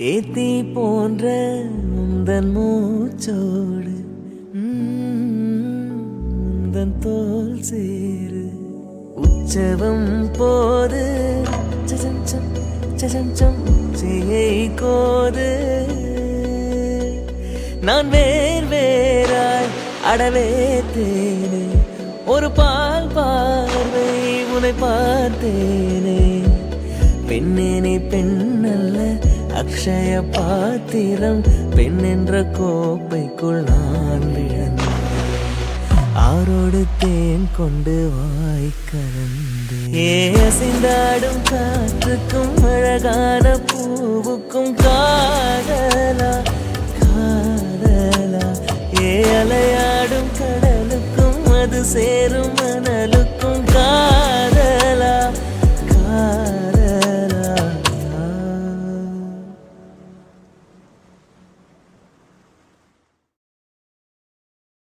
ஏத்தி போன்ற உந்தன் மூச்சோடு உந்தன் தோல் சேரு உற்சவம் போது சசஞ்சம் சசஞ்சம் செய்யை கோது நான் வேறாய் அடவே தேனே ஒரு பால் பார்வை உன்னை பார்த்தேனே பெண்ணேனே பெண்ணல்ல அக்ஷய பாத்திரம் பெண் என்ற கோப்பைக்குள் நான் விழுந்தேன் ஆரோடு தேன் கொண்டு வாய் கலந்து அசைந்தாடும் காற்றுக்கும் அழகான பூவுக்கும் காதலா காதலா அலையாடும் கடலுக்கும் அது சே